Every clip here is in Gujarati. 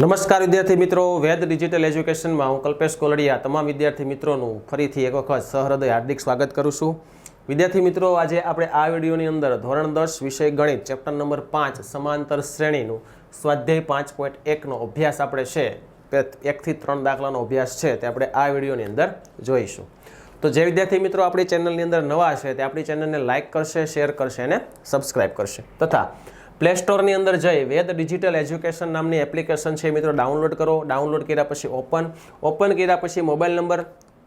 નમસ્કાર વિદ્યાર્થી મિત્રો, વેદ ડિજિટલ એજ્યુકેશનમાં હું કલ્પેશ કોલડિયા તમામ વિદ્યાર્થી મિત્રોનું ફરીથી એક વખત સહૃદય હાર્દિક સ્વાગત કરું છું। વિદ્યાર્થી મિત્રો, આજે આપણે આ વિડીયોની અંદર ધોરણ 10 વિષય ગણિત ચેપ્ટર નંબર 5 સમાંતર શ્રેણીનું સ્વાધ્યાય 5.1નો અભ્યાસ આપણે છે 1 થી 3 દાખલાનો અભ્યાસ છે તે આપણે આ વિડીયોની અંદર જોઈશું। તો જે વિદ્યાર્થી મિત્રો આપણી ચેનલની અંદર નવા છે તે આપણી ચેનલને લાઇક કરશે, શેર કરશે અને સબસ્ક્રાઇબ કરશે તથા પ્લે સ્ટોરની અંદર જઈ વેદ ડિજિટલ એજ્યુકેશન નામની એપ્લિકેશન છે મિત્રો ડાઉનલોડ કરો। ડાઉનલોડ કર્યા પછી ઓપન કર્યા પછી મોબાઈલ નંબર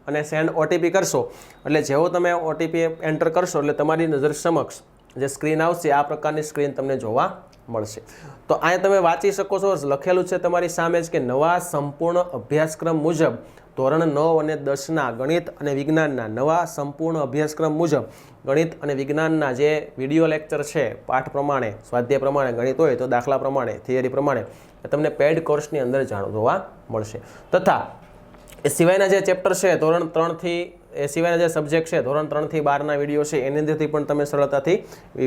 અને સેન્ડ ઓટીપી કરશો એટલે જેવો તમે ઓટીપી એન્ટર કરશો એટલે તમારી નજર સમક્ષ જે સ્ક્રીન આવશે આ પ્રકારની સ્ક્રીન તમને જોવા મળશે। તો અહીંયા તમે વાંચી શકો છો, લખેલું છે તમારી સામે જ કે નવા સંપૂર્ણ અભ્યાસક્રમ મુજબ ધોરણ 9 અને 10ના ગણિત અને વિજ્ઞાનના નવા સંપૂર્ણ અભ્યાસક્રમ મુજબ ગણિત અને વિજ્ઞાનના જે વિડીયો લેક્ચર છે પાઠ પ્રમાણે, સ્વાધ્યાય પ્રમાણે ગણિત હોય તો દાખલા પ્રમાણે, થિયરી પ્રમાણે તમને પેડ કોર્સની અંદર જોવા મળશે। તથા એ સિવાયના જે ચેપ્ટર છે ધોરણ 3 થી એ સિવાયના જે સબ્જેક્ટ છે ધોરણ 3 થી 12ના વિડીયો છે એની અંદરથી પણ તમે સરળતાથી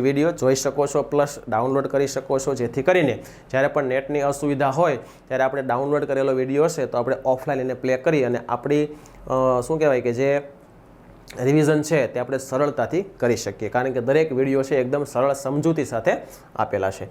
વિડીયો જોઈ શકો છો, પ્લસ ડાઉનલોડ કરી શકો છો, જેથી કરીને જ્યારે પણ નેટની અસુવિધા હોય ત્યારે આપણે ડાઉનલોડ કરેલો વિડીયો છે તો આપણે ઓફલાઈન એને પ્લે કરી અને આપણી શું કહેવાય કે જે રિવિઝન છે તે આપણે સરળતાથી કરી શકીએ, કારણ કે દરેક વિડીયો છે એકદમ સરળ સમજૂતી સાથે આપેલા છે।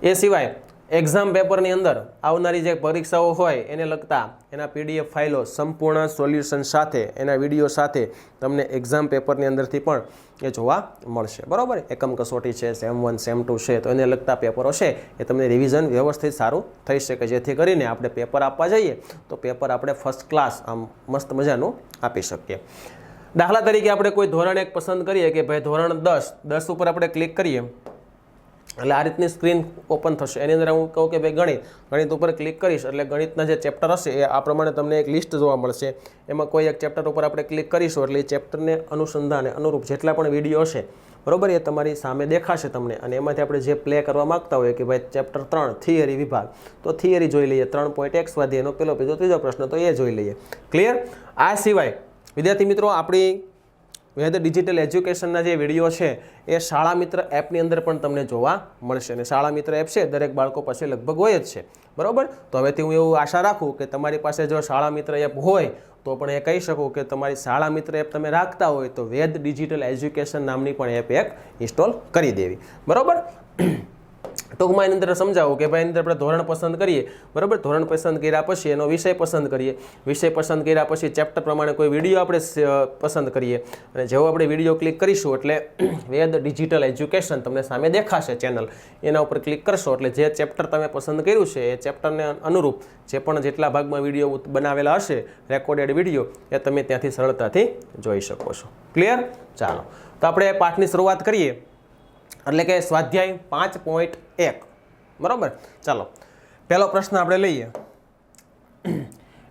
એ સિવાય એક્ઝામ પેપરની અંદર આવનારી જે પરીક્ષાઓ હોય એને લગતા એના પીડીએફ ફાઇલો સંપૂર્ણ સોલ્યુશન સાથે એના વિડીયો સાથે તમને એક્ઝામ પેપરની અંદરથી પણ એ જોવા મળશે, બરાબર। એકમ કસોટી છે, સેમ 1 સેમ 2 છે તો એને લગતા પેપરો છે એ તમને રિવિઝન વ્યવસ્થિત સારું થઈ શકે, જેથી કરીને આપણે પેપર આપવા જઈએ તો પેપર આપણે ફર્સ્ટ ક્લાસ આમ મસ્ત મજાનું આપી શકીએ। દાખલા તરીકે આપણે કોઈ ધોરણ 1 પસંદ કરીએ કે ભાઈ ધોરણ 10 ઉપર આપણે ક્લિક કરીએ એટલે આ રીતની સ્ક્રીન ઓપન થશે। એની અંદર હું કહું કે ભાઈ ગણિત ઉપર ક્લિક કરીશ એટલે ગણિતના જે ચેપ્ટર હશે એ આ પ્રમાણે તમને એક લિસ્ટ જોવા મળશે। એમાં કોઈ એક ચેપ્ટર ઉપર આપણે ક્લિક કરીશું એટલે એ ચેપ્ટરને અનુસંધાને અનુરૂપ જેટલા પણ વિડીયો હશે બરાબર એ તમારી સામે દેખાશે તમને, અને એમાંથી આપણે જે પ્લે કરવા માગતા હોઈએ કે ભાઈ ચેપ્ટર 3 થિયરી વિભાગ તો થિયરી જોઈ લઈએ, 3.1 સ્વાધ્યાયનો પહેલો પેજો ત્રીજો પ્રશ્ન તો એ જોઈ લઈએ, ક્લિયર। આ સિવાય વિદ્યાર્થી મિત્રો આપણી વેદ ડિજિટલ એજ્યુકેશનના જે વિડીયો છે એ શાળા મિત્ર એપની અંદર પણ તમને જોવા મળશે, અને શાળા મિત્ર એપ છે દરેક બાળકો પાસે લગભગ હોય જ છે, બરાબર। તો હવેથી હું એવું આશા રાખું કે તમારી પાસે જો શાળા મિત્ર એપ હોય તો પણ એ કહી શકું કે તમારી શાળા મિત્ર એપ તમે રાખતા હોય તો વેદ ડિજિટલ એજ્યુકેશન નામની પણ એપ એક ઇન્સ્ટોલ કરી દેવી, બરાબર। ટૂંકમાં એની અંદર સમજાવું કે ભાઈ એની અંદર આપણે ધોરણ પસંદ કરીએ, બરાબર। ધોરણ પસંદ કર્યા પછી એનો વિષય પસંદ કરીએ, વિષય પસંદ કર્યા પછી ચેપ્ટર પ્રમાણે કોઈ વિડીયો આપણે પસંદ કરીએ, અને જેવો આપણે વિડીયો ક્લિક કરીશું એટલે વેદ ડિજિટલ એજ્યુકેશન તમને સામે દેખાશે ચેનલ, એના ઉપર ક્લિક કરશો એટલે જે ચેપ્ટર તમે પસંદ કર્યું છે એ ચેપ્ટરને અનુરૂપ જે પણ જેટલા ભાગમાં વિડીયો બનાવેલા હશે રેકોર્ડેડ વિડીયો એ તમે ત્યાંથી સરળતાથી જોઈ શકો છો, ક્લિયર। ચાલો તો આપણે પાઠની શરૂઆત કરીએ એટલે કે સ્વાધ્યાય 5.1 બરાબર। ચાલો પહેલો પ્રશ્ન આપણે લઈએ,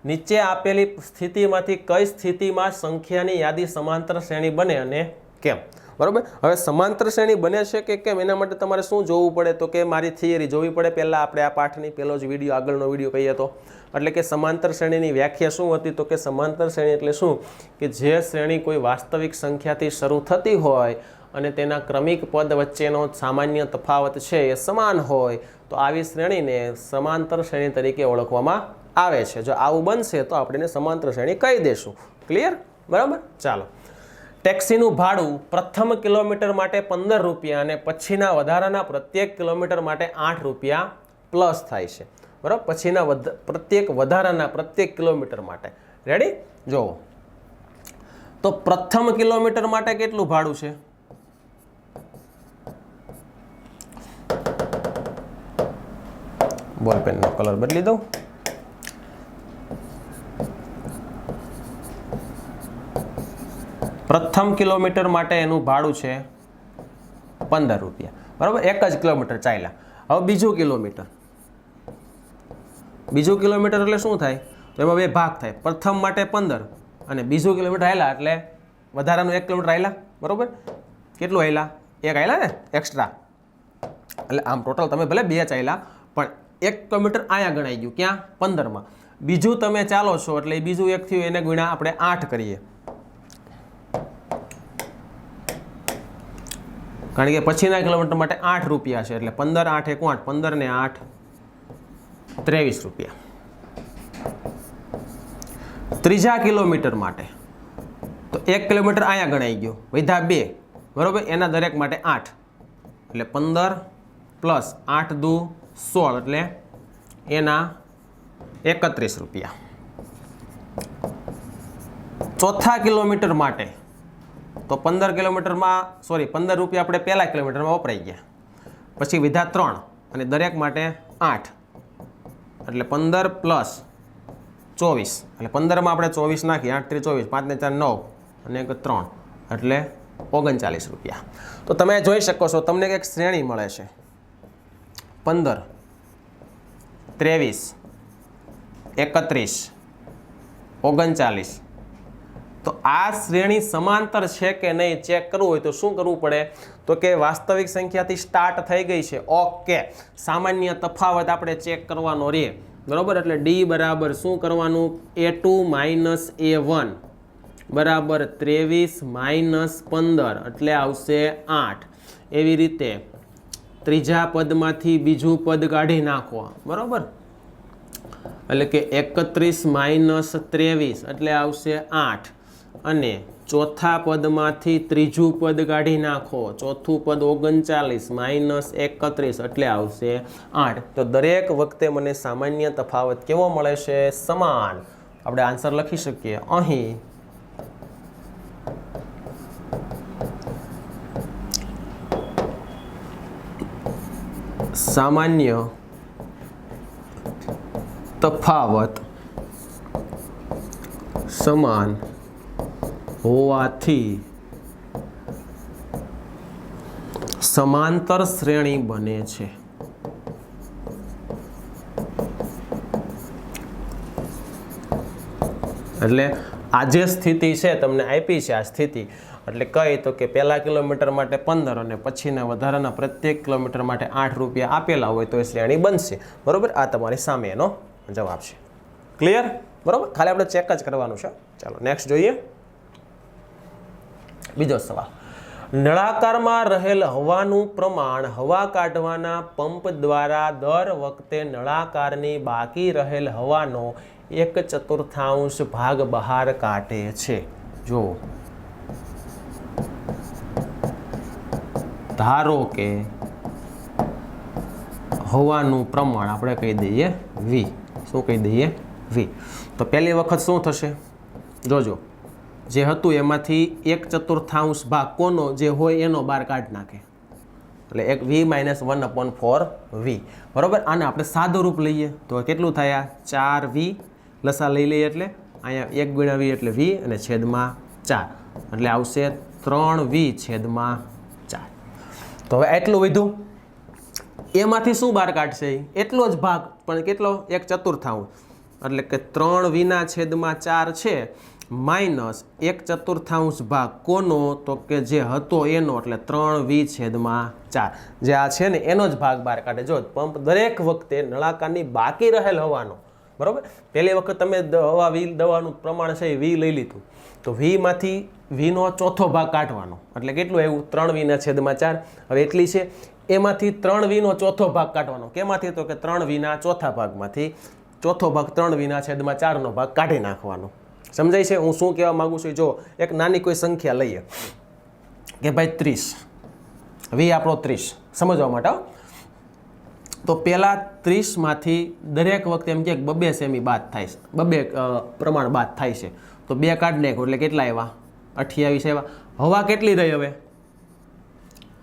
નીચે આપેલી સ્થિતિમાંથી કઈ સ્થિતિમાં સંખ્યાની યાદી સમાંતર શ્રેણી બને અને કેમ, બરાબર। હવે સમાંતર શ્રેણી બને છે કે કેમ એના માટે તમારે શું જોવું પડે તો કે મારી થિયરી જોવી પડે પહેલાં આપણે આ પાઠની પહેલો જ વિડીયો આગળનો વિડીયો કહીએ તો, એટલે કે સમાંતર શ્રેણીની વ્યાખ્યા શું હતી તો કે સમાંતર શ્રેણી એટલે શું કે જે શ્રેણી કોઈ વાસ્તવિક સંખ્યાથી શરૂ થતી હોય અને તેના ક્રમિક પદ વચ્ચેનો સામાન્ય તફાવત છે એ સમાન હોય તો આવી શ્રેણીને સમાંતર શ્રેણી તરીકે ઓળખવામાં આવે છે। જો આવું બનશે તો આપણે એને સમાંતર શ્રેણી કહી દઈશું, ક્લિયર, બરાબર। ચાલો, ટેક્સીનું ભાડું પ્રથમ કિલોમીટર માટે 15 રૂપિયા અને પછીના વધારાના પ્રત્યેક કિલોમીટર માટે 8 રૂપિયા પ્લસ થાય છે, બરાબર। પછીના પ્રત્યેક કિલોમીટર માટે, રેડી। જુઓ તો પ્રથમ કિલોમીટર માટે કેટલું ભાડું છે, બોલપેનનો કલર બદલી દઉં, પ્રથમ કિલોમીટર માટે એનું ભાડું છે 15 રૂપિયા, બરાબર। એક જ કિલોમીટર ચાલ્યા। હવે બીજું કિલોમીટર એટલે શું થાય તો એમાં બે ભાગ થાય, પ્રથમ માટે 15 અને બીજું કિલોમીટર હાલ્યા એટલે વધારાનું 1 કિલોમીટર હાલ્યા, બરાબર। કેટલું હાલ્યા, 1 હાલ્યા ને એક્સ્ટ્રા, એટલે આમ ટોટલ તમે ભલે 2 ચાલ્યા પણ 1 કિલોમીટર અહીંયા ગણાઈ ગયું, ક્યાં 15માં। બીજું તમે ચાલો છો એટલે બીજું 1 થયું એને ગુણ્યા આપણે 8 કરીએ, કારણ કે પછીના કિલોમીટર માટે 8 રૂપિયા છે એટલે 15 8 1 8 15 ને 8 23 રૂપિયા. ત્રીજા કિલોમીટર માટે તો 1 કિલોમીટર અહીંયા ગણાઈ ગયો, વધ્યા 2, બરાબર. એના દરેક માટે 8 એટલે 15 પ્લસ 8 દુ 16 એટલે એના 31 રૂપિયા. ચોથા કિલોમીટર માટે તો 15 કિલોમીટરમાં 15 રૂપિયા આપણે પહેલા કિલોમીટરમાં વપરાઈ ગયા, પછી વધ્યા 3 અને દરેક માટે 8 એટલે 15 પ્લસ 24 એટલે 15માં આપણે 24 નાખીએ, 8 3 24, 5 ને 4 9 અને 1 3 એટલે 39 રૂપિયા. તો તમે જોઈ શકો છો તમને એક શ્રેણી મળે છે 15 23 31 39. તો આ શ્રેણી સમાંતર છે કે નહીં ચેક કરવું હોય તો શું કરવું પડે તો કે વાસ્તવિક સંખ્યાથી સ્ટાર્ટ થઈ ગઈ છે, ઓકે. સામાન્ય તફાવત આપણે ચેક કરવાનો રહે, બરાબર. એટલે ડી બરાબર શું કરવાનું, A2 માઇનસ A1 બરાબર 23 માઇનસ 15 એટલે આવશે 8. એવી રીતે ત્રીજા પદમાંથી બીજું પદ કાઢી નાખો, બરાબર. એટલે કે 31 માઇનસ 23 એટલે આવશે 8 અને ચોથા પદમાંથી ત્રીજું પદ કાઢી નાખો, ચોથું પદ 39 માઇનસ 31 એટલે આવશે 8. તો દરેક વખતે મને સામાન્ય તફાવત કેવો મળે છે, સમાન. આપણે આન્સર લખી શકીએ અહીં સામાન્ય તફાવત સમાન હોવાથી સમાંતર શ્રેણી બને છે. એટલે આ જે સ્થિતિ છે તમને આપી છે, આ સ્થિતિ એટલે કઈ તો કે પહેલા કિલોમીટર માટે 15 અને પછીના વધારાના પ્રત્યેક કિલોમીટર માટે 8 રૂપિયા આપેલા હોય તો એ શ્રેણી બનશે, બરાબર. આ તમારી સામે એનો જવાબ છે. ક્લિયર, બરાબર. ખાલી આપણે ચેક જ કરવાનું છે. ચાલો નેક્સ્ટ જોઈએ. બીજો સવાલ, નળાકારમાં રહેલ હવાનું પ્રમાણ હવા કાઢવાના પંપ દ્વારા દર વખતે નળાકારની બાકી રહેલ હવાનો 1/4 ભાગ બહાર કાઢે છે. જો ધારો કે હવાનું પ્રમાણ આપણે કહી દઈએ V. શું કહી દઈએ? V. તો પહેલી વખત શું થશે, જોજો જે હતું એમાંથી 1/4 ભાગ કોનો જે હોય એનો બહાર કાઢી નાખે એટલે એક V - 1/4V, બરાબર. આને આપણે સાદું રૂપ લઈએ તો કેટલું થાય, 4V લસા લઈ લઈએ એટલે અહીંયા 1 × V એટલે V અને છેદમાં 4 એટલે આવશે 3V/4. તો હવે એટલું વધ્યું એમાંથી શું બહાર કાઢશે, એટલો જ ભાગ પણ કેટલો, 1/4 એટલે કે 3V/4 છે માઇનસ 1/4 ભાગ કોનો તો કે જે હતો એનો એટલે 3V/4 જે આ છે ને એનો જ ભાગ બહાર કાઢે. જો પંપ દરેક વખતે નળાકારની બાકી રહેલ હવાનો, બરાબર. પહેલી વખત તમે દવાનું પ્રમાણ છે V લઈ લીધું તો Vમાંથી Vનો ચોથો ભાગ કાઢવાનો એટલે કેટલું આવ્યું, 3V/4. હવે એટલી છે એમાંથી 3Vનો ચોથો ભાગ કાઢવાનો. કેમાંથી તો કે 3Vના ચોથા ભાગમાંથી ચોથો ભાગ 3V/4નો ભાગ કાઢી નાખવાનો. સમજાય છે હું શું કહેવા માંગુ છું? જો એક નાની કોઈ સંખ્યા લઈએ કે ભાઈ 30, V આપણો 30 સમજવા માટે. તો પહેલા 30માંથી દરેક વખતે એમ કે 2 સેમી બાદ થાય છે, 2 પ્રમાણ બાદ થાય છે તો 2 કાઢી નાખો એટલે કેટલા આવ્યા, 28 આવ્યા. હવા કેટલી રહી, હવે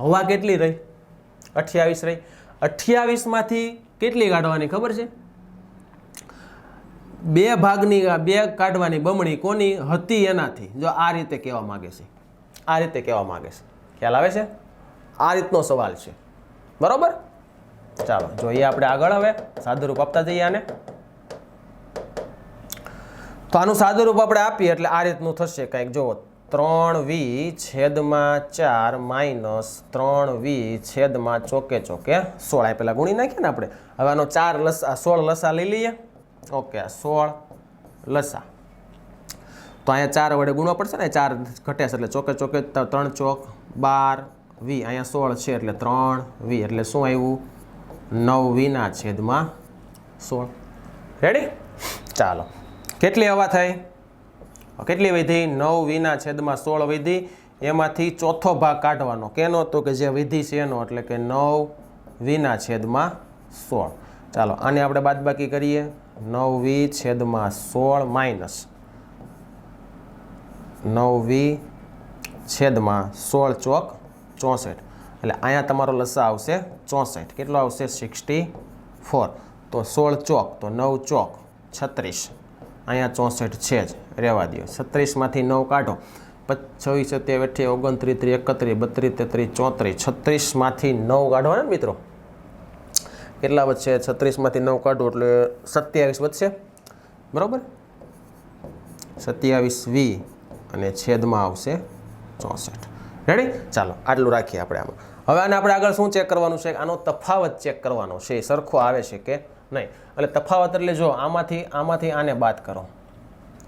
હવા કેટલી રહી, 28 રહી. 28માંથી કેટલી કાઢવાની ખબર છે, 2 ભાગની 2 કાઢવાની બમણી કોની હતી એનાથી. જો આ રીતે કહેવા માંગે છે, આ રીતે કહેવા માંગે છે, ખ્યાલ આવે છે? આ રીતનો સવાલ છે, બરાબર. ચાલો જોઈએ આપણે આગળ. હવે સાદું રૂપ આપતા જઈએ આને. તો આનું સાદું રૂપ આપણે આપીએ એટલે આ રીતનું થશે કંઈક. જુઓ 3V/4 માઇનસ 3V/ ચોકે 16. પેલા ગુણી નાખીએ ને આપણે. હવે આનો 16 લસા લઈ લઈએ. ઓકે 16 લસા તો અહીંયા 4 વડે ગુણવા પડશે ને, 4 ઘટ્યા એટલે ચોકે 3 ચોક 12V. અહીંયા 16 છે એટલે 3V એટલે શું આવ્યું, 9V/4. 16. રેડી? ચાલો, કેટલી હવા થઈ? કેટલી વધી? 9 વિના છેદમાં 16 વધી. એમાંથી ચોથો ભાગ કાઢવાનો. કેનો? તો કે જે વિધિ છે એનો, એટલે કે 9 વિના છેદમાં 16. ચાલો, આને આપણે બાદબાકી કરીએ. 9 વી છેદમાં 16 માઇનસ 9 વી છેદમાં 16 ચોક 64. એટલે અહીંયા તમારો લસા આવશે 64. કેટલો આવશે? 64. તો 16 ચોક તો 9 ચોક 36. અહીંયા 64 છે જ, રહેવા દો. 36માંથી 9 કાઢો. 26, 27, 29, 31, 32, 33, 34. 36માંથી 9 કાઢવાના ને મિત્રો? કેટલા વધશે? 36માંથી 9 કાઢો એટલે 27 વધશે. બરાબર? 27 વી અને છેદમાં આવશે 64. રેડી? ચાલો, આટલું રાખીએ આપણે આમાં. હવે આને આપણે આગળ શું ચેક કરવાનું છે? આનો તફાવત ચેક કરવાનો છે, સરખો આવે છે કે નહીં. એટલે તફાવત એટલે જો આમાંથી આને બાદ કરો.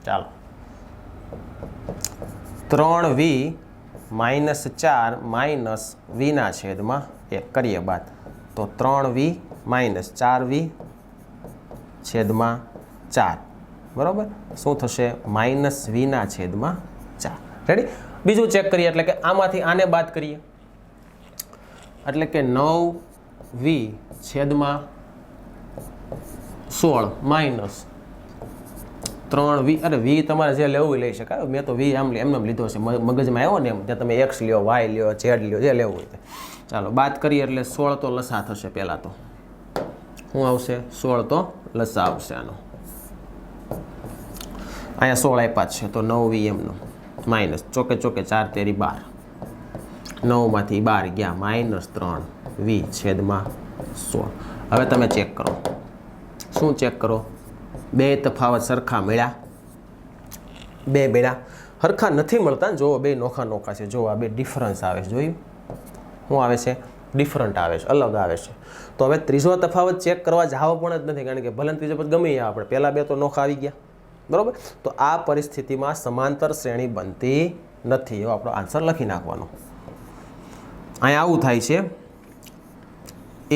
ચાલો, 3v માઇનસ 4 માઇનસ વીના છેદમાં 1 કરીએ બાદ. તો 3v માઇનસ 4v છેદમાં 4. બરાબર? શું થશે? માઇનસ વીના છેદમાં 4. રેડી? બીજું ચેક કરીએ, એટલે કે આમાંથી આને બાદ કરીએ. એટલે કે 9v છેદમાં 16 માઇનસ 3v. અરે વી તમારે જે લેવું લઈ શકાય. મેં તો વી એમને લીધો છે, મગજમાં આવ્યો ને એમ. ત્યાં તમે એક્સ લ્યો, વાય લ્યો, ઝેડ લ્યો, જે લેવું હોય. ચાલો, બાદ કરીએ એટલે 16 તો લસા થશે. પહેલાં તો શું આવશે? 16 તો લસા આવશે આનો. અહીંયા 16 આપ્યા છે તો 9v એમનો માઇનસ ચોકે ચોકે 4 તેરી 12. 9માંથી 12 ગયા, માઇનસ 3v છેદમાં 16. હવે તમે ચેક કરો. શું ચેક કરો? બે તફાવત સરખા મળ્યા? બે બેડા સરખા નથી મળતા. જો બે નોખા નોખા છે. જો આ બે ડિફરન્સ આવે છે. જોયું? શું આવે છે? ડિફરન્ટ આવે છે, અલગ આવે છે. તો હવે ત્રીજો તફાવત ચેક કરવા જાવ પણ જ નથી, કારણ કે ભલે ત્રીજો પદ ગમે આપણે, પહેલાં બે તો નોખા આવી ગયા. બરાબર? તો આ પરિસ્થિતિમાં સમાંતર શ્રેણી બનતી નથી. એવો આપણો આન્સર લખી નાખવાનો. અહીંયા આવું થાય છે,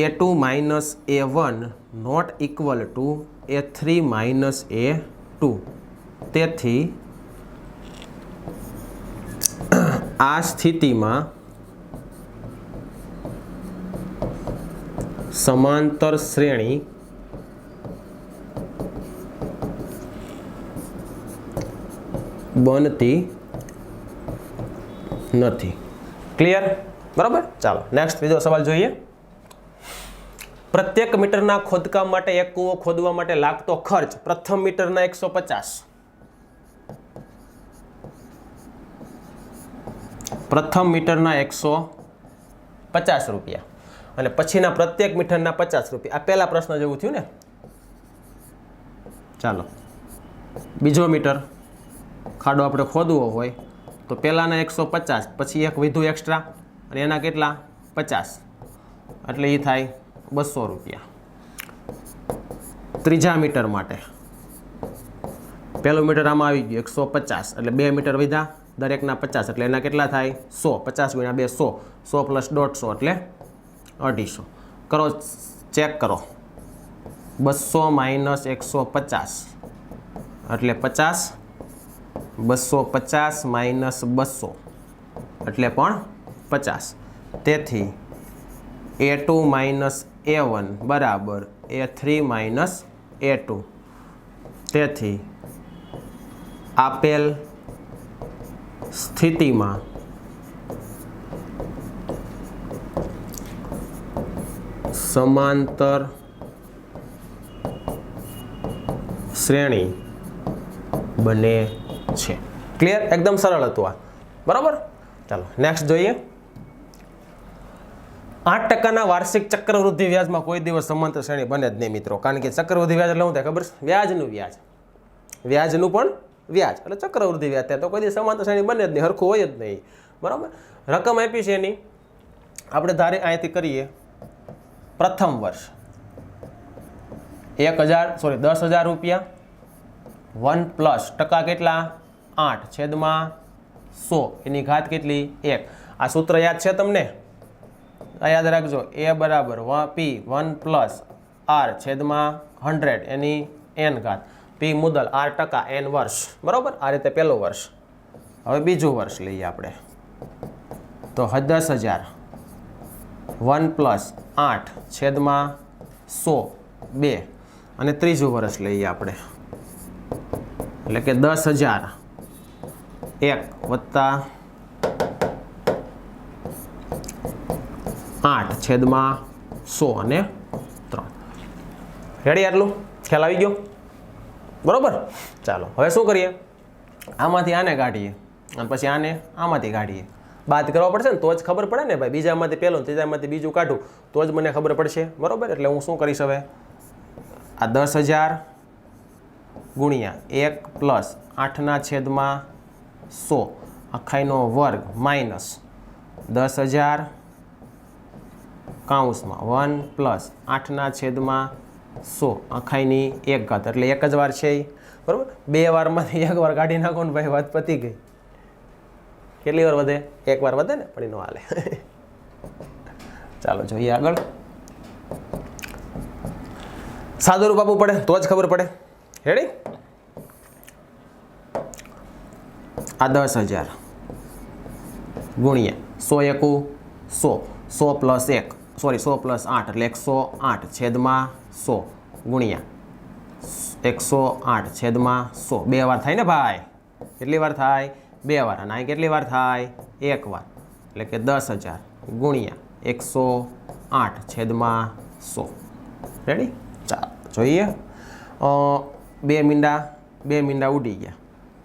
a2 minus a1 not equal to a3 minus a2. તેથી આ સ્થિતિમાં સમાંતર શ્રેણી બનતી નથી. ક્લિયર? બરાબર? ચાલો, નેક્સ્ટ ત્રીજો સવાલ જોઈએ. પ્રત્યેક મીટરના ખોદકામ માટે એક કૂવો ખોદવા માટે લાગતો ખર્ચ પ્રથમ મીટરના 150. પ્રથમ મીટરના 150 રૂપિયા અને પછીના પ્રત્યેક મીટરના 50 રૂપિયા. આ પહેલા પ્રશ્ન જેવું થયું ને. ચાલો, બીજો મીટર ખાડો આપણે ખોદવો હોય તો પહેલાના 150, પછી એક વધુ એક્સ્ટ્રા અને એના કેટલા? 50. એટલે એ થાય 200 રૂપિયા. ત્રીજા મીટર માટે પહેલું મીટર આમાં આવી ગયું 150, એટલે 2 મીટર વધ્યા, દરેકના 50, એટલે એના કેટલા થાય? 100. 50 ગુણ્યા 2 100. 100 પ્લસ 150 એટલે 250. કરો, ચેક કરો. 200 માઇનસ 150 એટલે 50. 250 માઇનસ 200 એટલે પણ 50. તેથી a2 માઇનસ a1 બરાબર a3 માઇનસ a2. તેથી આપેલ સ્થિતિમાં સમાંતર શ્રેણી બને છે. ક્લિયર? એકદમ સરળ હતું આ. બરાબર? ચાલો, નેક્સ્ટ જોઈએ. 8% વાર્ષિક ચક્રવૃદ્ધિ વ્યાજમાં કોઈ દિવસ સમાંતર શ્રેણી બને જ નહીં મિત્રો. કારણ કે ચક્રવૃદ્ધિ વ્યાજ એટલે શું થાય ખબર છે? વ્યાજનું વ્યાજ. વ્યાજનું પણ વ્યાજ એટલે ચક્રવૃદ્ધિ વ્યાજ થાય. તો કોઈ દિવસ સમાંતર શ્રેણી બને જ નહીં, હરખું હોય જ નહીં. બરાબર? રકમ આપી છે એની આપણે ધારે અહીંથી કરીએ. પ્રથમ વર્ષ 10,000 રૂપિયા. 1 પ્લસ ટકા કેટલા? 8 છેદમાં 100. એની ઘાત કેટલી? 1. આ સૂત્ર યાદ છે તમને? યાદ રાખજો. a બરાબર p 1 પ્લસ r છેદમાં 100 એની n ઘાત, p મુદલ, r ટકા, n વર્ષ, બરાબર. આ રીતે પહેલું વર્ષ. હવે બીજું વર્ષ લઈએ આપણે, તો 10,000 1 + 8 છેદમાં 100 2, અને ત્રીજું વર્ષ લઈએ આપણે, એટલે કે 10,000 1 વત્તા 8 છેદમાં 100 અને 3. રેડી? આટલું ખ્યાલ આવી ગયો, બરોબર. ચાલો હવે શું કરીએ, આમાંથી આને કાઢીએ અને પછી આને આમાંથી કાઢીએ. બાદ કરવા પડશે ને તો જ ખબર પડે ને ભાઈ. બીજામાંથી પહેલું, ત્રીજામાંથી બીજું કાઢું તો જ મને ખબર પડશે, બરોબર. એટલે હું શું કરીશ હવે, આ 10,000 ગુણ્યા 1 + 8 છેદમાં 100 આખાઈનો વર્ગ માઇનસ 10,000 કૌંસમાં 1 + 8 છેદમાં 100 આખાઈની 1 ઘાત, એટલે એક જ વાર છે, બરાબર. 2 વારમાંથી 1 વાર કાઢી નાખો ને ભાઈ, વાત પતી ગઈ. કેટલી વાર વધે? 1 વાર વધે ને, પણ એનો હાલે. ચાલો જોઈએ આગળ. સાદું રૂપ આપવું પડે તો જ ખબર પડે. રેડી? આ 10,000 ગુણ્યા 100 × 100 100 + 1 સોરી 100 + 8 એટલે 108 છેદમાં 100 ગુણ્યા 108 છેદમાં 100. 2 વાર થાય ને ભાઈ. કેટલી વાર થાય? 2 વાર. અને અહીં કેટલી વાર થાય? 1 વાર. એટલે કે 10,000 ગુણ્યા 108 છેદમાં 100. રેડી? ચાલો જોઈએ. 2 મીંડા ઉડી ગયા,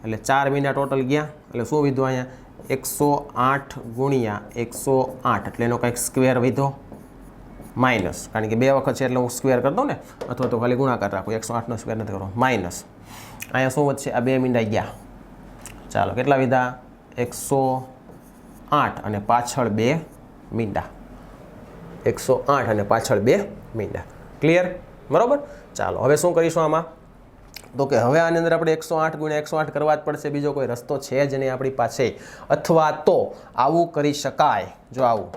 એટલે 4 મીંડા ટોટલ ગયા. એટલે શું વિધું અહીંયા? 108 ગુણ્યા 108 એટલે એનો કંઈક સ્ક્વેર વિધો માઇનસ, કારણ કે 2 વખત છે એટલે હું સ્ક્વેર કરી દઉં ને, અથવા તો ખાલી ગુણાકાર રાખું. 108નો સ્ક્વેર નથી કરવો, માઇનસ. અહીંયા શું વધશે? આ 2 મીંડા ગયા. ચાલો કેટલા વિધા? 108 અને પાછળ 2 મીંડા. 108 અને પાછળ 2 મીંડા. ક્લિયર? બરાબર. ચાલો હવે શું કરીશું આમાં, તો કે હવે આની અંદર આપણે 108 ગુણ્યા 108 કરવા જ પડશે. બીજો કોઈ રસ્તો છે જ નહીં આપણી પાસે. અથવા તો આવું કરી શકાય, જો આવું,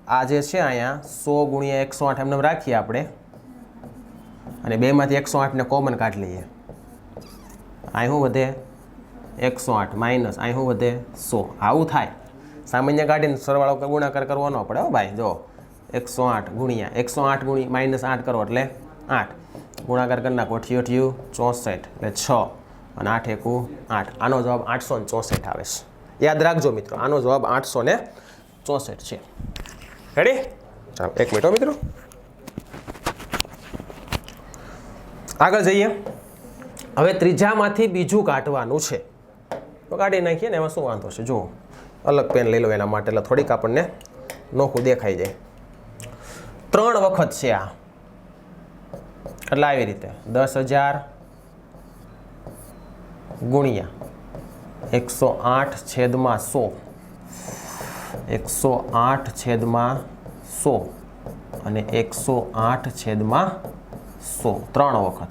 આ જે છે અહીંયા 100 ગુણ્યા 108 એમને રાખીએ આપણે, અને 2માંથી 108ને કોમન કાઢી લઈએ. અહીં શું વધે? 108 માઇનસ અહીં શું વધે? 100. આવું થાય. સામાન્ય કાઢીને સરવાળો ગુણાકાર કરવો ન પડે હો ભાઈ. જો 108 ગુણ્યા 108 ગુણ્યા માઇનસ 8 કરો એટલે 8. ગુણાકાર કરી નાખો, 8 × 8 = 64 એટલે 6 અને 8 × 1 8. આનો જવાબ 864 આવે છે. યાદ રાખજો મિત્રો, આનો જવાબ 864 છે. રેડી? ચાલો 1 મિનિટ મિત્રો, આગળ જઈએ. હવે ત્રીજામાંથી બીજું કાઢવાનું છે, તો કાઢી નાખીએ ને, એમાં શું વાંધો છે. જુઓ, અલગ પેન લઈ લો એના માટે, એટલે થોડીક આપણને નોખું દેખાઈ જાય. 3 વખત છે આ, એટલે આવી રીતે 10,000 ગુણ્યા 108 છેદમાં 100 108 છેદમાં 100 અને 108 છેદમાં 100. 3 વખત.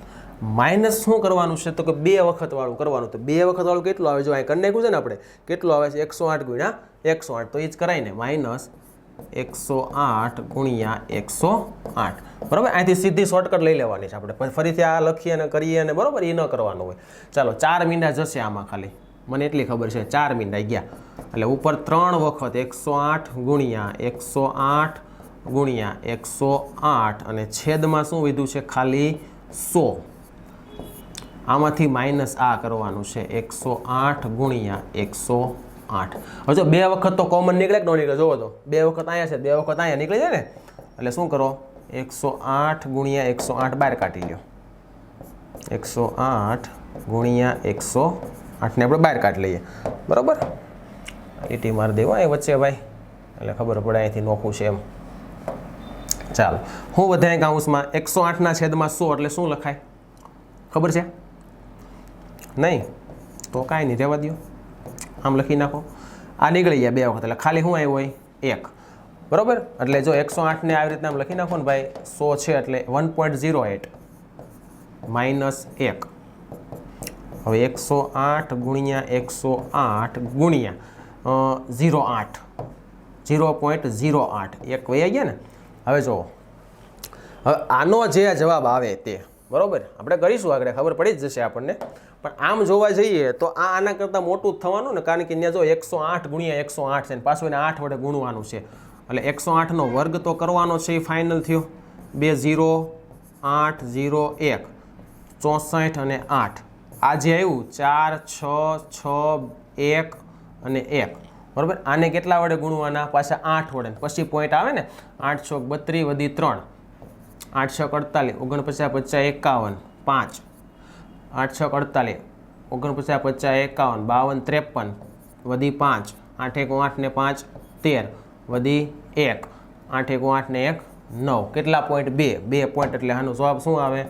માઇનસ શું કરવાનું છે, તો કે 2 વખત વાળું કરવાનું. તો 2 વખત વાળું કેટલું આવે? જો અહીં કરી નાખ્યું છે ને આપણે, કેટલું આવે છે? 108 ગુણ્યા 108, તો એ જ કરાય ને, માઇનસ 108 ગુણ્યા 108. બરાબર. અહીંથી સીધી શોર્ટકટ લઈ લેવાની છે આપણે, ફરીથી આ લખીએ અને કરીએ અને બરાબર એ ન કરવાનું હોય. ચાલો 4 મીંડા જશે આમાં, ખાલી મને એટલી ખબર છે, 4 મીંડા ગયા. એટલે ઉપર 3 વખત 108 ગુણ્યા 108 ગુણ્યા 108 અને છેદમાં શું વિધું છે? ખાલી 100. આમાંથી માઇનસ આ કરવાનું છે, 108 ગુણ્યા 108. હવે જો 2 વખત તો કોમન નીકળે કે ન નીકળે? જોવો તો 2 વખત અહીંયા છે, 2 વખત અહીંયા નીકળી જાય ને. એટલે શું કરો? 108 ગુણ્યા 108 બહાર કાઢી લો. 108 ગુણ્યા 108ને આપણે બહાર કાઢી લઈએ. બરાબર. લીટી મારી દેવો અહીં વચ્ચે ભાઈ, એટલે ખબર પડે અહીંથી નોખું છે એમ. ચાલો, હું વધે કૌંસમાં 108 છેદમાં 100 એટલે શું લખાય? ખબર છે? નહીં તો કાંઈ નહીં, રહેવા દો. આમ લખી નાખો. આ નીકળી ગયા 2 વખત, એટલે ખાલી શું આવ્યું હોય? 1. બરાબર. એટલે જો 108ને આવી રીતના આમ લખી નાખો ને ભાઈ, 100 છે એટલે 1.08 માઇનસ 1. હવે 108 ગુણ્યા 108 ગુણ્યા 0.08 1 વહી ગયા ને. હવે જુઓ, હવે આનો જે જવાબ આવે તે બરાબર આપણે કરીશું આગળ, ખબર પડી જ જશે આપણને. પણ આમ જોવા જઈએ તો આના કરતાં મોટું જ થવાનું ને, કારણ કે ત્યાં જો 108 ગુણ્યા 108 છે ને પાછું એને 8 વડે ગુણવાનું છે, એટલે 108નો વર્ગ તો કરવાનો છે. એ ફાઇનલ થયો 2 0 8 0 1 64 અને 8. આ જે આવ્યું 4 6 6 1 અને 1 બરાબર. આને કેટલા વડે ગુણવાના? પાછા 8 વડે. પછી પોઈન્ટ આવે ને 8 6 32 વધી 3 8 6 48 49 50 51 5 8 6 48 49 50 51 52 53 વધી 5 8 1 8 ને 5 13 વધી 1 8 1 8 ને 1 9. કેટલા પોઈન્ટ? 2 પોઈન્ટ, એટલે આનો જવાબ શું આવે?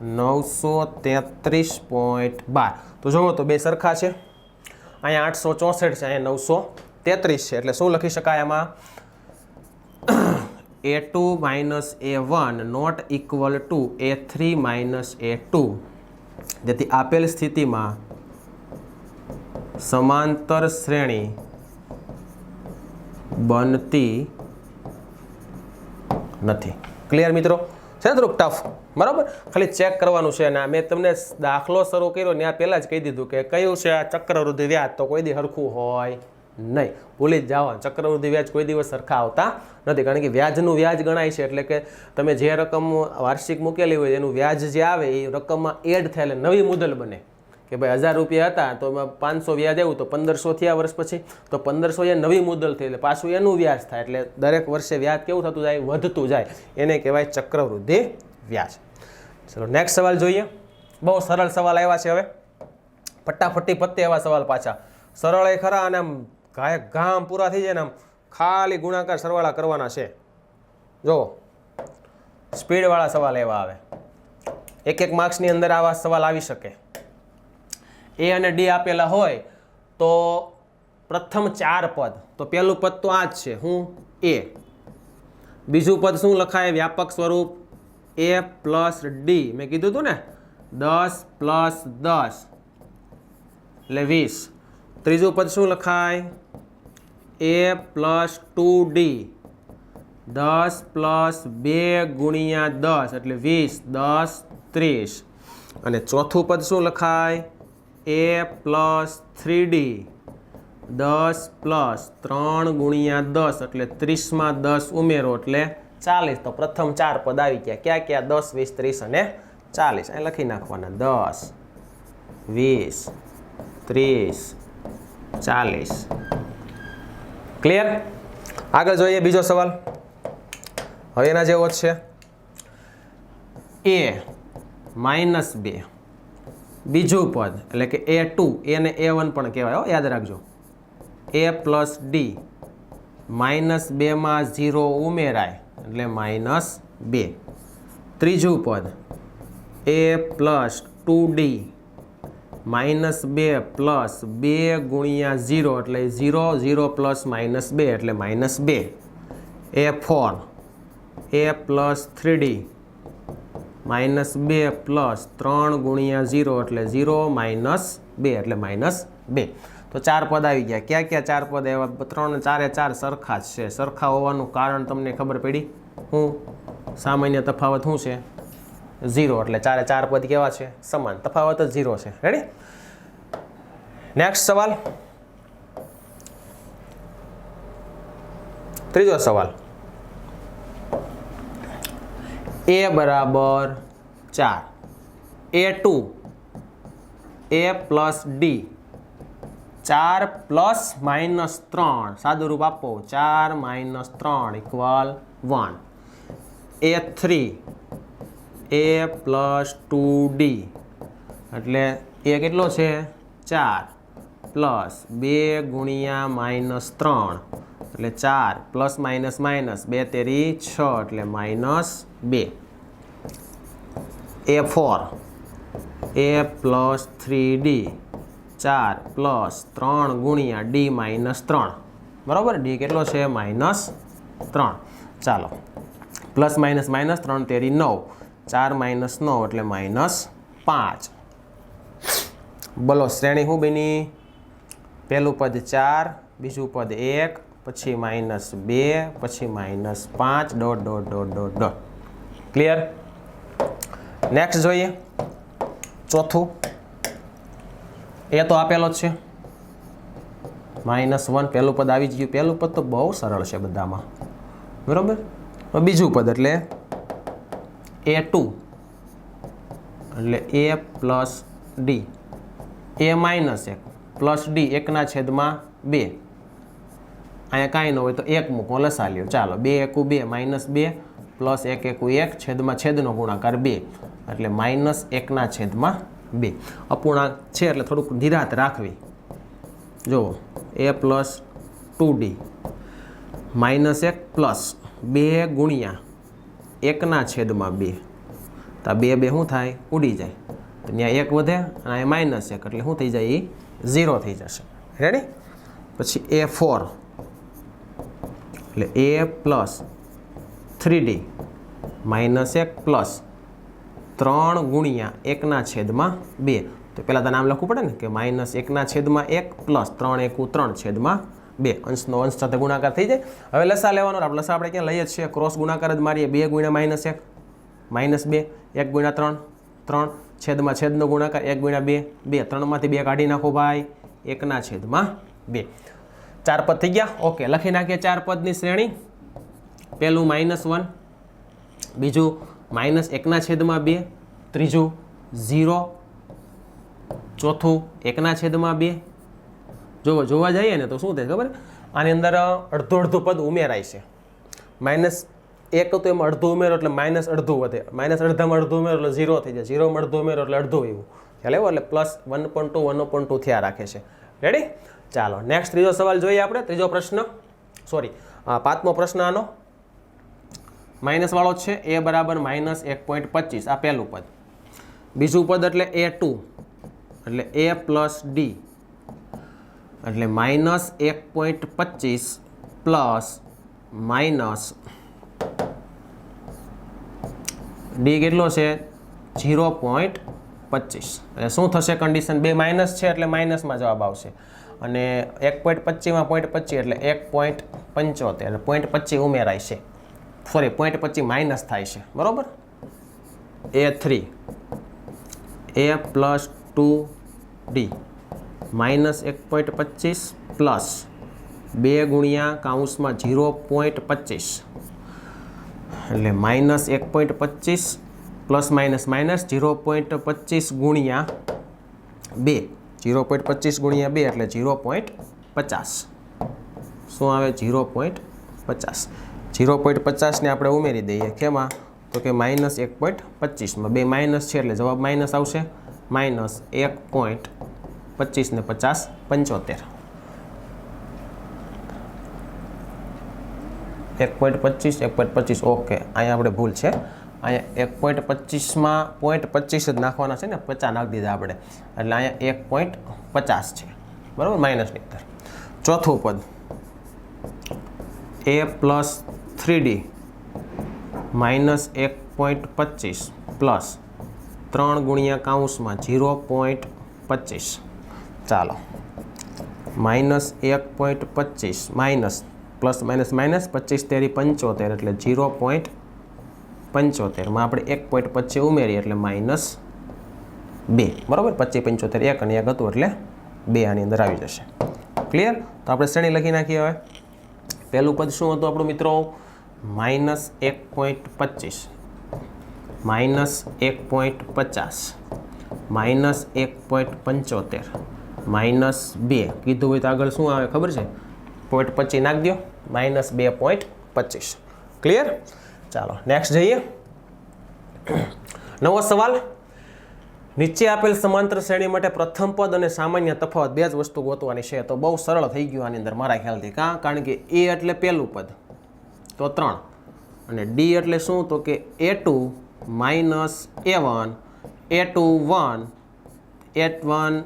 933.12. તો જુઓ તો બે સરખા છે. અહીંયા 864 છે, અહીંયા 933 છે, એટલે શું લખી શકાય આમાં? A2 - A1 not equal to A3 - A2. જેથી આપેલ સ્થિતિમાં સમાંતર શ્રેણી બનતી નથી. ક્લિયર મિત્રો? છે ને થોડુંક ટફ, બરાબર? ખાલી ચેક કરવાનું છે. અને મેં તમને દાખલો શરૂ કર્યો ને પહેલાં જ કહી દીધું કે કયું છે આ ચક્રવૃદ્ધિ વ્યાજ, તો કોઈ દી સરખું હોય નહીં, ભૂલી જ જાઓ. ચક્રવૃદ્ધિ વ્યાજ કોઈ દિવસ સરખા આવતા નથી, કારણ કે વ્યાજનું વ્યાજ ગણાય છે. એટલે કે તમે જે રકમ વાર્ષિક મૂકેલી હોય એનું વ્યાજ જે આવે એ રકમમાં એડ થાય, એટલે નવી મુદલ બને. કે ભાઈ 1000 રૂપિયા હતા તો એમાં 500 વ્યાજ આવ્યું તો 1500 થયા વર્ષ પછી, તો 1500 એ નવી મુદલ થઈ, એટલે પાછું એનું વ્યાજ થાય. એટલે દરેક વર્ષે વ્યાજ કેવું થતું જાય? વધતું જાય. એને કહેવાય ચક્રવૃદ્ધિ વ્યાજ. ચલો નેક્સ્ટ સવાલ જોઈએ. બહુ સરળ સવાલ આવ્યા છે. હવે ફટાફટી પત્તે એવા સવાલ પાછા. સરળ એ ખરા, અને આમ ગામ પૂરા થઈ જાય ને આમ ખાલી ગુણાકાર સરવાળા કરવાના છે. જો સ્પીડવાળા સવાલ એવા આવે. 1 માર્ક્સની અંદર આવા સવાલ આવી શકે. A અને D આપેલા હોય તો પ્રથમ 4 પદ, તો પહેલું પદ તો આ જ છે, હું A. બીજું પદ શું લખાય? વ્યાપક સ્વરૂપ A + D. મેં કીધું હતું ને 10 + 10 એટલે 20. ત્રીજું પદ શું લખાય? A + 2D 10 + 2 ગુણ્યા 10 એટલે 20 10 30. અને ચોથું પદ શું લખાય? A + 3D 10 + 3 ગુણ્યા 10 એટલે 30માં 10 ઉમેરો એટલે 40. તો પ્રથમ 4 પદ આવી ગયા. ક્યાં ક્યાં? 10 20 30 અને 40. અહીં લખી નાખવાના 10 20 30 40. ક્લિયર? આગળ જોઈએ બીજો સવાલ. હવે એના જેવો જ છે. A - 2 બીજું પદ એટલે કે A2, એને A1 પણ કહેવાય, યાદ રાખજો. A + D -2 માં 0 ઉમેરાય એટલે -2. ત્રીજું પદ A + 2D -2 + 2 ગુણ્યા 0 એટલે 0 0 + -2 એટલે -2. A4 A + 3D -2 + 3 ગુણ્યા 0 એટલે 0 -2 એટલે -2. તો 4 પદ આવી ગયા. ક્યાં ક્યાં 4 પદ આવ્યા? 3 4 4 સરખા જ છે. સરખા હોવાનું કારણ તમને ખબર પડી? હું સામાન્ય તફાવત શું છે? 0. એટલે 4 4 પદ કેવા છે? સમાન. તફાવત જ 0 છે. રેડી? નેક્સ્ટ સવાલ. ત્રીજો સવાલ. A = 4. A2 A + D 4 + -3 સાદું રૂપ આપો 4 - 3 = 1. A3 A + 2D એટલે A કેટલો છે? 4 + 2 ગુણ્યા -3 એટલે 4 + -, 2 તેરી 6 એટલે -2. A4 A + 3D 4 + 3 ગુણ્યા D -3 બરાબર. D કેટલો છે? -3. ચાલો પ્લસ માઇનસ 3 તેરી 9, 4 - 9 એટલે -5. બોલો શ્રેણી શું બની? પહેલું પદ 4, બીજું પદ 1, પછી -2, પછી -5, ... ક્લિયર? નેક્સ્ટ જોઈએ ચોથું. એ તો આપેલો જ છે -1. પહેલું પદ આવી જ ગયું. પહેલું પદ તો બહુ સરળ છે બધામાં, બરાબર. બીજું પદ એટલે A2 એટલે A plus D, A-1 plus D 1/2. અહીંયા કાંઈ ન હોય તો 1 મૂકો, લસા લ્યો. ચાલો 2 એકુ 2 -2 પ્લસ 1 એકુ 1 છેદમાં છેદનો ગુણાકાર 2 એટલે -1/2. અપૂર્ણાંક છે એટલે થોડુંક નિરાત રાખવી. જુઓ A પ્લસ 2D -1 પ્લસ 2 ગુણ્યા 1/2. તો 2 શું થાય? ઉડી જાય. તો ત્યાં 1 વધે અને અહીંયા -1 એટલે શું થઈ જાય? એ 0 થઈ જશે. રેડી? પછી A4 એટલે A પ્લસ 3D -1 પ્લસ 3 ગુણ્યા 1/2. તો પહેલાં તો નામ લખવું પડે ને કે -1/1 પ્લસ 3 એકુ 3/2. અંશનો અંશ સાથે ગુણાકાર થઈ જાય. હવે લસા લેવાનો. લસા આપણે ક્યાં લઈએ જ છીએ? ક્રોસ ગુણાકાર જ મારીએ. 2 ગુણ્યા -1 -2, 1 ગુણ્યા 3 3 છેદમાં છેદનો ગુણાકાર 1 ગુણ્યા 2 2. 3માંથી 2 કાઢી નાખો ભાઈ, 1/2. 4 પદ થઈ ગયા. ઓકે, લખી નાખીએ 4 પદની શ્રેણી. પહેલું -1, બીજું -1/2, ત્રીજું 0, ચોથું 1/2. જોવા જઈએ ને તો શું થાય ખબર? આની અંદર અડધું અડધું પદ ઉમેરાય છે. -1 તો એમાં અડધું ઉમેરો એટલે -અડધું વધે. -અડધામાં અડધું ઉમેરો એટલે 0 થઈ જાય. 0માં અડધું ઉમેરો એટલે અડધું એવું ખ્યાલ આવ્યો. એટલે +1.2 1.2 થયા રાખે છે. રેડી? ચાલો નેક્સ્ટ ત્રીજો સવાલ જોઈએ આપણે. ત્રીજો પ્રશ્ન, સોરી 5મો પ્રશ્ન આનો માઇનસ વાળો જ છે. A બરાબર -1.25. આ પહેલું પદ. બીજું પદ એટલે A2 એટલે A પ્લસ ડી એટલે -1.25 પ્લસ માઇનસ ડી કેટલો છે? 0.25. એટલે શું થશે કન્ડિશન? 2 માઇનસ છે એટલે માઇનસમાં જવાબ આવશે. અને 1.25માં 0.25 એટલે 1.75 એટલે 0.25 ઉમેરાય છે. સોરી 0.25 માઇનસ થાય છે. બરાબર? A3 A plus 2D -1.25 plus 2 ગુણ્યા કૌંસમાં 0.25 એટલે -1.25 પ્લસ માઇનસ 0.25 ગુણ્યા 2. 0.25 ગુણ્યા 2 એટલે 0.50. શું આવે? 0.50. 0.50 ને આપણે ઉમેરી દઈએ. કેમાં? તો કે -1.25માં 2 માઇનસ છે એટલે જવાબ માઇનસ આવશે. -1.25 ને 50 75. 1.25 1.25. ઓકે, અહીંયા આપણે ભૂલ છે. અહીંયા 1.25માં 0.25 જ નાખવાના છે ને, 50 નાખી દીધા આપણે એટલે અહીંયા 1.50 છે. બરાબર? માઇનસની અંદર. ચોથું પદ A પ્લસ 3D -1.25 પ્લસ 3 ગુણ્યા કૌંસમાં 0.25. ચાલો -1.25 માઇનસ પ્લસ માઇનસ માઇનસ 25 તેરી 75 એટલે 0.75માં આપણે 1.25 ઉમેરીએ એટલે -2. બરાબર? 25 75 1 અને 1 હતું એટલે 2 આની અંદર આવી જશે. ક્લિયર? તો આપણે શ્રેણી લખી નાખીએ. હવે પહેલું પદ શું હતું આપણું મિત્રો? -1.25 -1.50 -1.75 -2 કીધું હોય તો આગળ શું આવે ખબર છે? 0.25 નાખી દો. -2.25. ક્લિયર? ચાલો નેક્સ્ટ જઈએ. નવો સવાલ. નીચે આપેલ સમાંતર શ્રેણી માટે પ્રથમ પદ અને સામાન્ય તફાવત 2 જ વસ્તુ ગોતવાની છે. તો બહુ સરળ થઈ ગયું આની અંદર મારા ખ્યાલથી. કારણ કે A એટલે પહેલું પદ તો 3 અને D એટલે શું? તો કે A2 -A1 A2 1 A1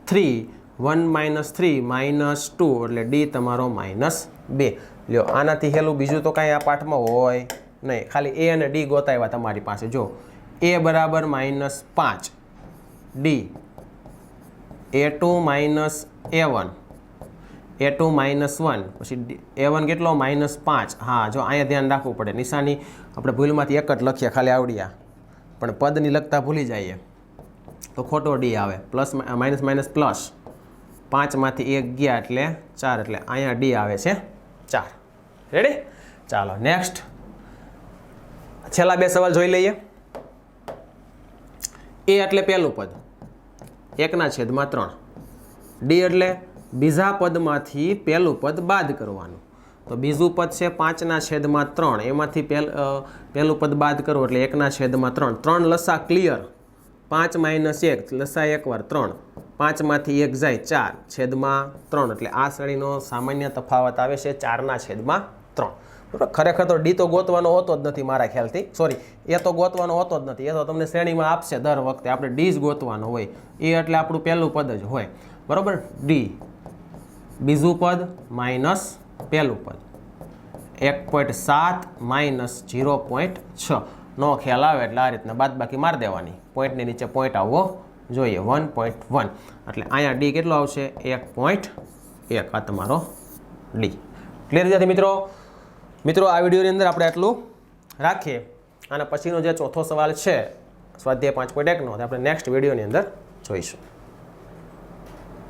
3 1 -3 -2 એટલે D તમારો -2. લ્યો આનાથી હેલું બીજું તો કાંઈ આ પાઠમાં હોય નહીં. ખાલી A અને D ગોતાવ્યા તમારી પાસે. જો A બરાબર -5 D A2 -A1 A2 -1 પછી A1 કેટલો -5. હા જો અહીંયા ધ્યાન રાખવું પડે, નિશાની આપણે ભૂલમાંથી એક જ લખીએ ખાલી આવડ્યા, પણ પદની લખતા ભૂલી જઈએ તો ખોટો ડી આવે. પ્લસ માઇનસ માઇનસ પ્લસ 5માંથી 1 ગયા એટલે 4, એટલે અહીંયા ડી આવે છે 4. રેડી? ચાલો નેક્સ્ટ છેલ્લા 2 સવાલ જોઈ લઈએ. A એટલે પહેલું પદ 1/3, ડી એટલે બીજા પદમાંથી પહેલું પદ બાદ કરવાનું. તો બીજું પદ છે 5/3, એમાંથી પહેલું પદ બાદ કરવું એટલે 1/3. 3 લસા ક્લિયર, 5 - 1 લસા એકવાર 3, 5માંથી 1 જાય 4/3, એટલે આ શ્રેણીનો સામાન્ય તફાવત આવે છે 4/3. બરાબર? ખરેખર તો ડી તો ગોતવાનો હોતો જ નથી મારા ખ્યાલથી, સોરી એ તો ગોતવાનો હોતો જ નથી, એ તો તમને શ્રેણીમાં આપશે દર વખતે, આપણે ડી જ ગોતવાનો હોય. એ એટલે આપણું પહેલું પદ જ હોય. બરાબર? ડી બીજું પદ માઇનસ પહેલું પદ, 1.7 માઇનસ 0.6. નો ખ્યાલ આવે એટલે આ રીતના બાદબાકી મારી દેવાની, પોઈન્ટની નીચે પોઈન્ટ આવવો જોઈએ 1.1. એટલે અહીંયા ડી કેટલો આવશે? 1.1. આ તમારો ડી. ક્લિયર વિદ્યાર્થી મિત્રો આ વિડીયોની અંદર આપણે આટલું રાખીએ, અને પછીનો જે ચોથો સવાલ છે સ્વાધ્યાય 5.1નો આપણે નેક્સ્ટ વિડીયોની અંદર જોઈશું.